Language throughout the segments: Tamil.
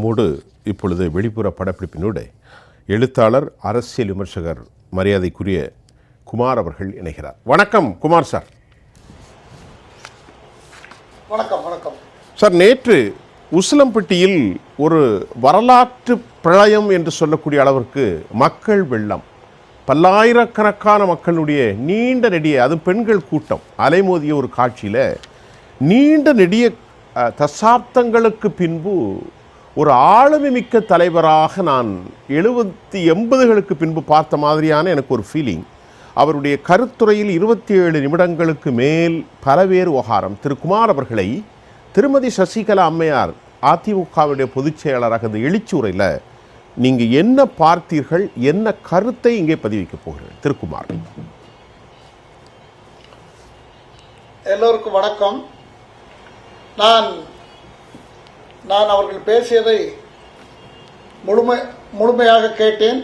நம்மோடு இப்பொழுது வெளிப்புற படப்பிடிப்பினூடே எழுத்தாளர், அரசியல் விமர்சகர், மரியாதைக்குரிய குமார் அவர்கள் இணைகிறார். வணக்கம் குமார் சார். வணக்கம். வணக்கம் சார். நேற்று உசிலம்பட்டியில் ஒரு வரலாற்று பிரளயம் என்று சொல்லக்கூடிய அளவிற்கு மக்கள் வெள்ளம், பல்லாயிரக்கணக்கான மக்களுடைய நீண்ட நெடிய, அதுவும் பெண்கள் கூட்டம் அலைமோதிய ஒரு காட்சியில் நீண்ட நெடிய தசாப்தங்களுக்கு பின்பு ஒரு ஆளுமை மிக்க தலைவராக நான் 70-80களுக்கு பின்பு பார்த்த மாதிரியான எனக்கு ஒரு ஃபீலிங். அவருடைய கருத்துரையில் 27 நிமிடங்களுக்கு மேல் பலவேறு விவகாரம். திரு குமார் அவர்களை திருமதி சசிகலா அம்மையார் அதிமுகவுடைய பொதுச் செயலாளராக இந்த எழுச்சி உரையில் நீங்கள் என்ன பார்த்தீர்கள், என்ன கருத்தை இங்கே பதிவிக்கப் போகிறீர்கள் திருக்குமார்? எல்லோருக்கும் வணக்கம். நான் அவர்கள் பேசியதை முழுமையாக கேட்டேன்.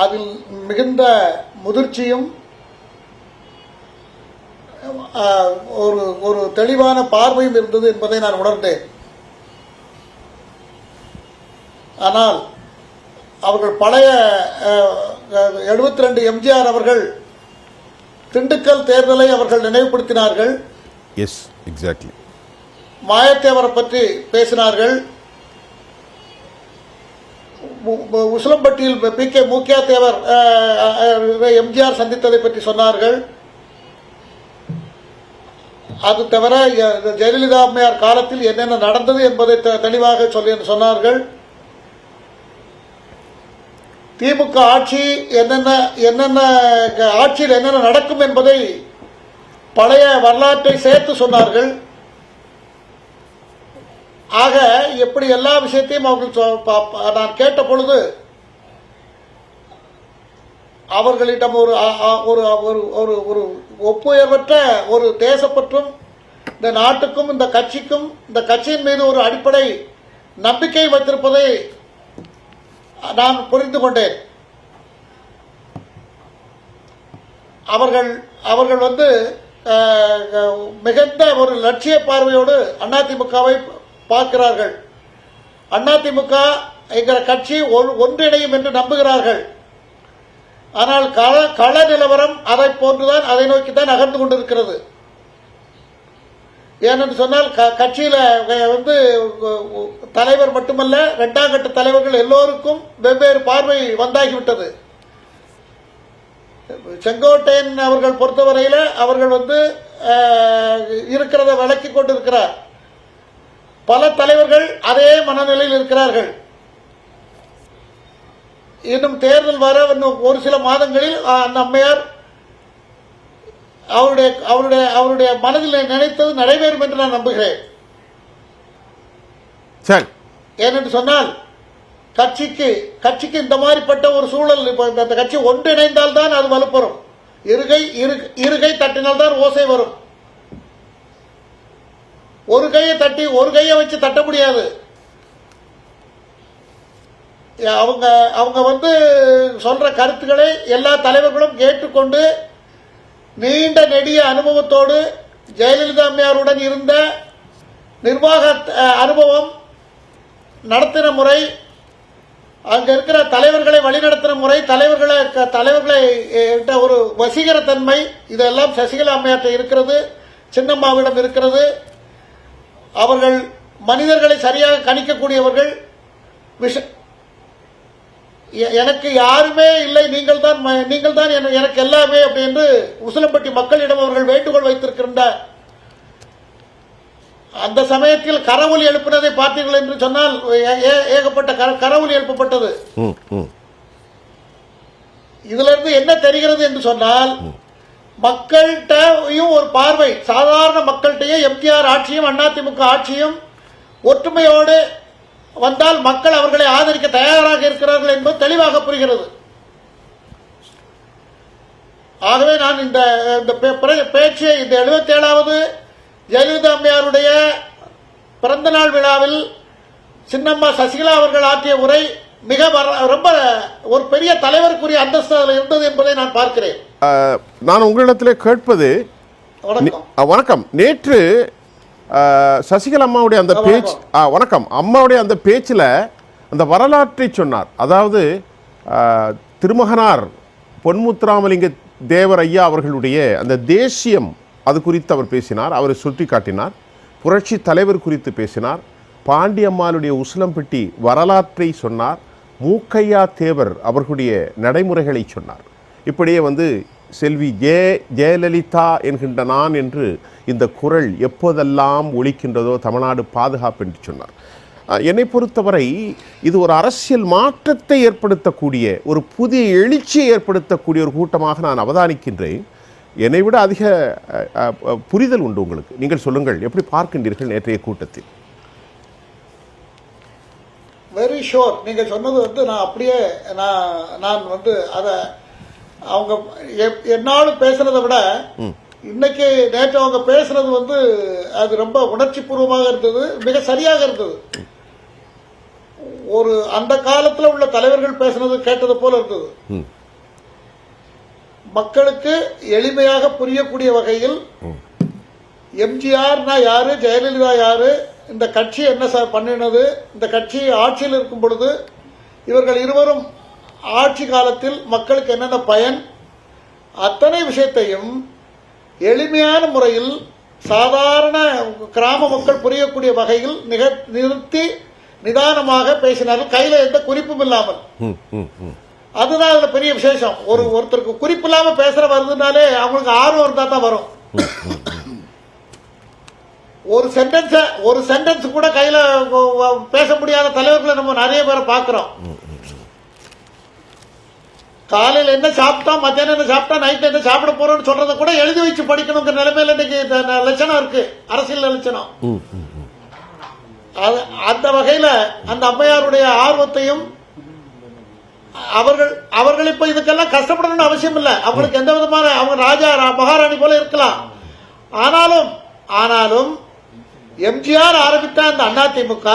அதில் மிகுந்த முதிர்ச்சியும் ஒரு தெளிவான பார்வையும் இருந்தது என்பதை நான் உணர்ந்தேன். ஆனால் அவர்கள் பழைய 72 எம்ஜிஆர் அவர்கள் திண்டுக்கல் தேர்தலை அவர்கள் நினைவுபடுத்தினார்கள். S, exactly. மாயத்தேவரை பற்றி பேசினார்கள். உசிலம்பட்டியில் பி.கே. மூக்கியா தேவர் எம்ஜிஆர் சந்தித்ததை பற்றி சொன்னார்கள். அது தவிர ஜெயலலிதா அம்மையார் காலத்தில் என்னென்ன நடந்தது என்பதை தெளிவாக சொன்னார்கள். திமுக ஆட்சி என்னென்ன ஆட்சியில் என்னென்ன நடக்கும் என்பதை பழைய வரலாற்றை சேர்த்து சொன்னார்கள். ஆக எப்படி எல்லா விஷயத்தையும் அவர்கள் நான் கேட்ட பொழுது அவர்களிடம் ஒரு ஒப்புயர்வற்ற ஒரு தேசப்பற்றும் இந்த நாட்டுக்கும் இந்த கட்சிக்கும் இந்த கட்சியின் மீது ஒரு அடிப்படை நம்பிக்கை வைத்திருப்பதை நான் புரிந்து கொண்டேன். அவர்கள் மிகுந்த ஒரு லட்சிய பார்வையோடு அதிமுகவை பார்க்கிறார்கள். அதிமுக என்கிற கட்சி ஒன்றிணையும் என்று நம்புகிறார்கள். ஆனால் கள நிலவரம் அதை போன்றுதான், அதை நோக்கித்தான் நகர்ந்து கொண்டிருக்கிறது. ஏனென்று சொன்னால் கட்சியில தலைவர் மட்டுமல்ல, 2ஆம் கட்ட தலைவர்கள் எல்லோருக்கும் வெவ்வேறு பார்வை வந்தாகிவிட்டது. செங்கோட்டையன் அவர்கள் பொறுத்தவரையில் அவர்கள் இருக்கிறத விளக்கி கொண்டிருக்கிறார். பல தலைவர்கள் அதே மனநிலையில் இருக்கிறார்கள். இன்னும் தேர்தல் வர ஒரு சில மாதங்களில் அந்த அம்மையார் அவருடைய மனதில் நினைத்தது நடைபெறும் என்று நான் நம்புகிறேன். ஏனென்று சொன்னால் கட்சிக்கு இந்த மாதிரிப்பட்ட ஒரு சூழல், இந்த கட்சி ஒன்றிணைந்தால் தான் அது வலுப்பெறும். இருகை தட்டினால் தான் ஓசை வரும். ஒரு கையை தட்டி ஒரு கையை வச்சு தட்ட முடியாது. அவங்க சொல்ற கருத்துக்களை எல்லா தலைவர்களும் கேட்டுக்கொண்டு நீண்ட நெடிய அனுபவத்தோடு ஜெயலலிதா அம்மையாருடன் இருந்த நிர்வாக அனுபவம், நடத்தின முறை, அங்க இருக்கிற தலைவர்களை வழிநடத்தின முறை, தலைவர்களை ஒரு வசீகர தன்மை, இதெல்லாம் சசிகலா அம்மையார்ட்ட இருக்கிறது, சின்னம்மாவிடம் இருக்கிறது. அவர்கள் மனிதர்களை சரியாக கணிக்கக்கூடியவர்கள். எனக்கு யாருமே இல்லை, நீங்கள் தான் எனக்கு எல்லாமே அப்படி என்று உசிலம்பட்டி மக்களிடம் அவர்கள் வேண்டுகோள் வைத்திருக்கின்ற அந்த சமயத்தில் கரவொலி எழுப்பினதை பார்த்தீர்கள் என்று சொன்னால் ஏகப்பட்ட கரவொலி எழுப்பப்பட்டது. இதுல இருந்து என்ன தெரிகிறது என்று சொன்னால், மக்கள்கிட்டையும் ஒரு பார்வை, சாதாரண மக்கள்கிட்டையும் எம்ஜிஆர் ஆட்சியும் அதிமுக ஆட்சியும் ஒற்றுமையோடு வந்தால் மக்கள் அவர்களை ஆதரிக்க தயாராக இருக்கிறார்கள் என்பது தெளிவாக புரிகிறது. ஆகவே நான் இந்த பேச்சு, இந்த 77வது ஜெயலலிதா அம்மையாருடைய பிறந்த நாள் விழாவில் சின்னம்மா சசிகலா அவர்கள் ஆற்றிய உரை ரொம்ப ஒரு பெரிய தலைவருக்குரிய அந்தஸ்து இருந்தது என்பதை நான் பார்க்கிறேன். நான் உங்களிடத்தில் கேட்பது, வணக்கம். நேற்று சசிகலா அம்மாவுடைய அந்த பேச்சு, வணக்கம், அம்மாவுடைய அந்த பேச்சில் அந்த வரலாற்றை சொன்னார். அதாவது திருமகனார் பொன்முத்துராமலிங்க தேவர் ஐயா அவர்களுடைய அந்த தேசியம் அது குறித்து அவர் பேசினார். அவரை சுட்டி காட்டினார். புரட்சி தலைவர் குறித்து பேசினார். பாண்டியம்மாளுடைய உசிலம்பட்டி வரலாற்றை சொன்னார். மூக்கையா தேவர் அவர்களுடைய நடைமுறைகளை சொன்னார். இப்படியே செல்வி ஜெயலலிதா என்கின்ற நான் என்று இந்த குரல் எப்போதெல்லாம் ஒலிக்கின்றதோ தமிழ்நாடு பாதுகாப்பு என்று சொன்னார். என்னை பொறுத்தவரை இது ஒரு அரசியல் மாற்றத்தை ஏற்படுத்தக்கூடிய, ஒரு புதிய எழுச்சியை ஏற்படுத்தக்கூடிய ஒரு கூட்டமாக நான் அவதானிக்கின்றேன். என்னை விட அதிக புரிதல் உண்டு உங்களுக்கு. நீங்கள் சொல்லுங்கள், எப்படி பார்க்கின்றீர்கள் நேற்றைய கூட்டத்தில்? Very sure. நீங்கள் சொன்னது நான் அப்படியே நான் அதை அவங்க என்னாலும் பேசுறதை விட இன்னைக்கு நேற்று அவங்க பேசுறது அது ரொம்ப உணர்ச்சி பூர்வமாக இருந்தது, மிக சரியாக இருந்தது. ஒரு அந்த காலத்தில் உள்ள தலைவர்கள் பேசுனது கேட்டது போல இருந்தது. மக்களுக்கு எளிமையாக புரியக்கூடிய வகையில் எம்ஜிஆர்னா யாரு, ஜெயலலிதா யாரு, இந்த கட்சி என்ன சார் பண்ணினது, இந்த கட்சி ஆட்சியில் இருக்கும் பொழுது இவர்கள் இருவரும் ஆட்சி காலத்தில் மக்களுக்கு என்னென்ன பயன், அத்தனை விஷயத்தையும் எளிமையான முறையில் சாதாரண கிராம மக்கள் புரியக்கூடிய வகையில் நிறுத்தி நிதானமாக பேசினார்கள், கையில எந்த குறிப்பும் இல்லாமல். அதுதான் அதுல பெரிய விசேஷம். ஒருத்தருக்கு குறிப்பு இல்லாம பேசுற வருதுனாலே அவங்களுக்கு ஆர்வம் இருந்தா தான் வரும். ஒரு சென்டென்ஸ் கூட கையில பேச முடியாத தலைவர்களை நம்ம நிறைய பேரை பார்க்கிறோம். காலையில் என்ன சாப்பிட்டா, மத்தியானம் என்ன சாப்பிட்டா, நைட் என்ன சாப்பிட போறோம்னு சொல்றதை கூட எழுதி வச்சு படிக்கணுங்கிற நிலைமையில இன்னைக்கு லட்சணம் இருக்கு, அரசியல் லட்சணம். அந்த வகையில அந்த அம்மையாருடைய ஆர்வத்தையும் அவர்கள் இப்ப இதுக்கெல்லாம் கஷ்டப்படணும்னு அவசியம் இல்லை. அவங்களுக்கு எந்த விதமான, அவங்க ராஜா மகாராணி போல இருக்கலாம். ஆனாலும் எம்ஜிஆர் ஆரம்பித்த அந்த அதிமுக,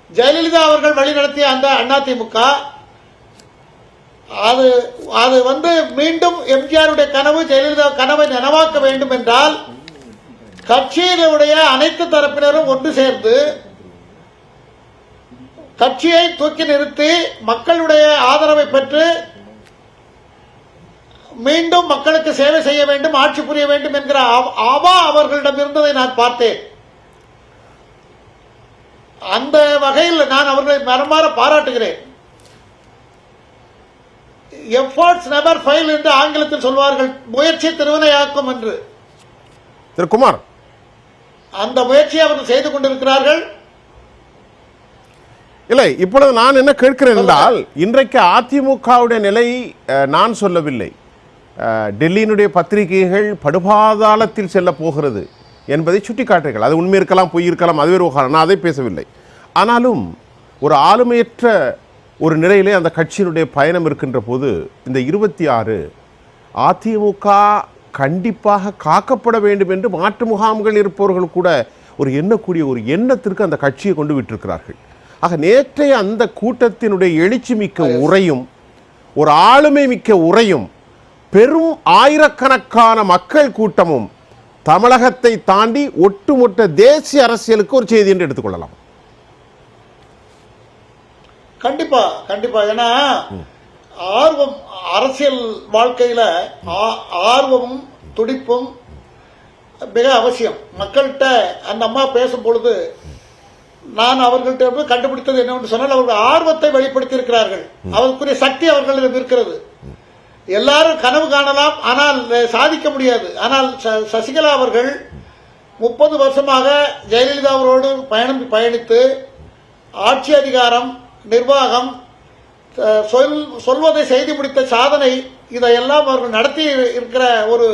ஜெயலலிதா அவர்கள் வழிநடத்திய அந்த அதிமுக, அது மீண்டும் எம்ஜிஆருடைய கனவு, ஜெயலலிதா கனவை நனவாக்க வேண்டும் என்றால் கட்சியினுடைய அனைத்து தரப்பினரும் ஒன்று சேர்ந்து கட்சியை தூக்கி நிறுத்தி மக்களுடைய ஆதரவை பெற்று மீண்டும் மக்களுக்கு சேவை செய்ய வேண்டும், ஆட்சி புரிய வேண்டும் என்கிற ஆவா அவர்களிடம் இருந்ததை நான் பார்த்தேன். அந்த வகையில் நான் அவர்களை மனமாற பாராட்டுகிறேன். எஃபர்ட்ஸ் நெவர் ஃபெயில் என்று ஆங்கிலத்தில் சொல்வார்கள், முயற்சி திருவினையாக்கும் என்று. திரு குமார், அந்த முயற்சியை அவர்கள் செய்து கொண்டிருக்கிறார்கள். இல்லை, இப்பொழுது நான் என்ன கேட்கிறேன் என்றால், இன்றைக்கு அதிமுகவுடைய நிலை நான் சொல்லவில்லை. டெல்லியினுடைய பத்திரிகைகள் படுபாதாளத்தில் செல்ல போகிறது என்பதை சுட்டிக்காட்டுகள். அது உண்மை இருக்கலாம், பொய் இருக்கலாம், அதுவே விவகாரம், நான் அதை பேசவில்லை. ஆனாலும் ஒரு ஆளுமையற்ற ஒரு நிலையிலே அந்த கட்சியினுடைய பயணம் இருக்கின்ற போது இந்த 26 அதிமுக கண்டிப்பாக காக்கப்பட வேண்டும் என்று மாற்று முகாம்கள் இருப்பவர்கள் கூட ஒரு எண்ணக்கூடிய ஒரு எண்ணத்திற்கு அந்த கட்சியை கொண்டு விட்டிருக்கிறார்கள். ஆக நேற்றைய அந்த கூட்டத்தினுடைய எழுச்சி மிக்க உரையும் ஒரு ஆளுமை மிக்க உரையும் பெரும் ஆயிரக்கணக்கான மக்கள் கூட்டமும் தமிழகத்தை தாண்டி ஒட்டுமொத்த தேசிய அரசியலுக்கு ஒரு செய்தி என்று எடுத்துக்கொள்ளலாம். கண்டிப்பா கண்டிப்பா. ஏன்னா ஆர்வம், அரசியல் வாழ்க்கையில ஆர்வமும் துடிப்பும் மிக அவசியம். மக்கள்கிட்ட அந்த அம்மா பேசும் பொழுது நான் அவர்கள்ட்ட கண்டுபிடித்தது என்னவென்று சொன்னால், அவர்கள் ஆர்வத்தை வெளிப்படுத்தி இருக்கிறார்கள். அவருக்குரிய சக்தி அவர்களிடம் இருக்கிறது. எல்லாரும் கனவு காணலாம், ஆனால் சாதிக்க முடியாது. ஆனால் சசிகலா அவர்கள் 30 வருஷமாக ஜெயலலிதா அவரோடு பயணித்து ஆட்சி அதிகாரம், நிர்வாகம், சொல்வதை செய்து முடித்த சாதனை, இதையெல்லாம் அவர்கள் நடத்தி இருக்கிற ஒரு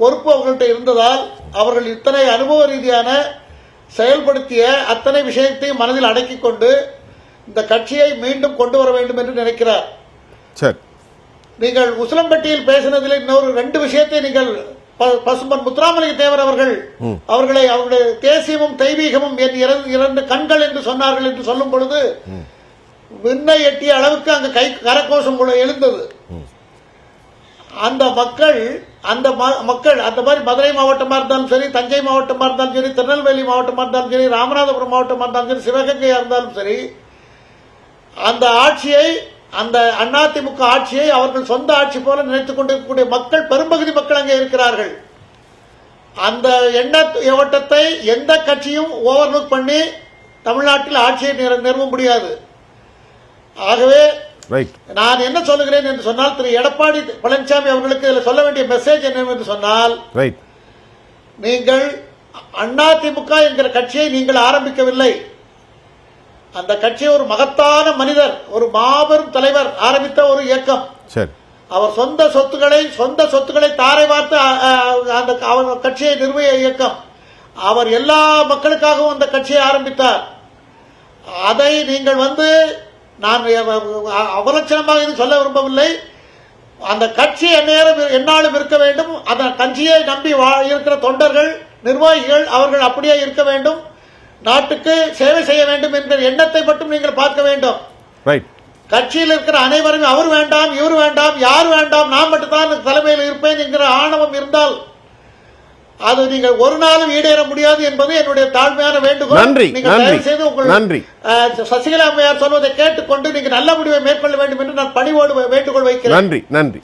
பொறுப்பு அவர்கள்ட்ட இருந்ததால் அவர்கள் இத்தனை அனுபவ ரீதியான செயல்படுத்திய அத்தனை விஷயத்தையும் மனதில் அடக்கிக் கொண்டு இந்த கட்சியை மீண்டும் கொண்டு வர வேண்டும் என்று நினைக்கிறார். நீங்கள் உசிலம்பட்டியில் பேசினதில் இன்னொரு 2 விஷயத்தை நீங்கள் பசும்பன் முத்துராமலிங்க தேவர் அவர்களை அவருடைய தேசியமும் தெய்வீகமும் என் 2 கண்கள் என்று சொன்னார்கள் என்று சொல்லும் பொழுது விண்ணை எட்டிய அளவுக்கு அங்கு கரகோஷம் எழுந்தது. அந்த மக்கள் அந்த மக்கள் அந்த மாதிரி மதுரை மாவட்டமா இருந்தாலும் சரி, தஞ்சை மாவட்டமா இருந்தாலும் சரி, திருநெல்வேலி மாவட்டமா இருந்தாலும் சரி, ராமநாதபுரம் மாவட்டமா இருந்தாலும் சரி, சிவகங்கையா இருந்தாலும் சரி, அந்த ஆட்சியை, அந்த அதிமுக ஆட்சியை அவர்கள் சொந்த ஆட்சி போல நினைத்துக் கொண்டிருக்கக்கூடிய மக்கள், பெரும்பகுதி மக்கள் அங்கே இருக்கிறார்கள். அந்த எண்ண ஓட்டத்தை எந்த கட்சியும் ஓவர்லுக் பண்ணி தமிழ்நாட்டில் ஆட்சியை நிறுவ முடியாது. ஆகவே நான் என்ன சொல்லுகிறேன் என்று சொன்னால், திரு எடப்பாடி பழனிசாமி அவர்களுக்கு இதில் சொல்ல வேண்டிய மெசேஜ் என்ன என்று சொன்னால், நீங்கள் அதிமுக என்கிற கட்சியை நீங்கள் ஆரம்பிக்கவில்லை. அந்த கட்சி ஒரு மகத்தான மனிதர், ஒரு மாபெரும் தலைவர் ஆரம்பித்த ஒரு இயக்கம். அவர் சொந்த சொத்துக்களை தாரை வார்த்து அந்த அவர் கட்சியை நிர்வகிய இயக்கம். அவர் எல்லா மக்களுக்காகவும் அந்த கட்சியை ஆரம்பித்தார். அதை நீங்கள் நான் அவலட்சணமாக இது சொல்ல விரும்பவில்லை. அந்த கட்சி எந்நாளும் இருக்க வேண்டும். அந்த கட்சியை நம்பி இருக்கிற தொண்டர்கள், நிர்வாகிகள் அவர்கள் அப்படியே இருக்க வேண்டும். நாட்டுக்கு சேவை செய்ய வேண்டும் என்கிற எண்ணத்தை மட்டும் நீங்கள் பார்க்க வேண்டும். கட்சியில் இருக்கிற அனைவரும் அவர் வேண்டாம், இவர் வேண்டாம், யார் வேண்டாம், நான் மட்டும்தான் தலைமையில் இருப்பேன் என்கிற ஆணவம் இருந்தால் அது நீங்கள் ஒரு நாளும் ஈடேற முடியாது என்பது என்னுடைய தாழ்மையான வேண்டுகோள். நீங்கள் தயவு செய்து உங்கள் சசிகலா அம்மையார் சொல்வதை கேட்டுக்கொண்டு நீங்கள் நல்ல முடிவை மேற்கொள்ள வேண்டும் என்று நான் பணிவோடு வேண்டுகோள் வைக்கிறேன். நன்றி.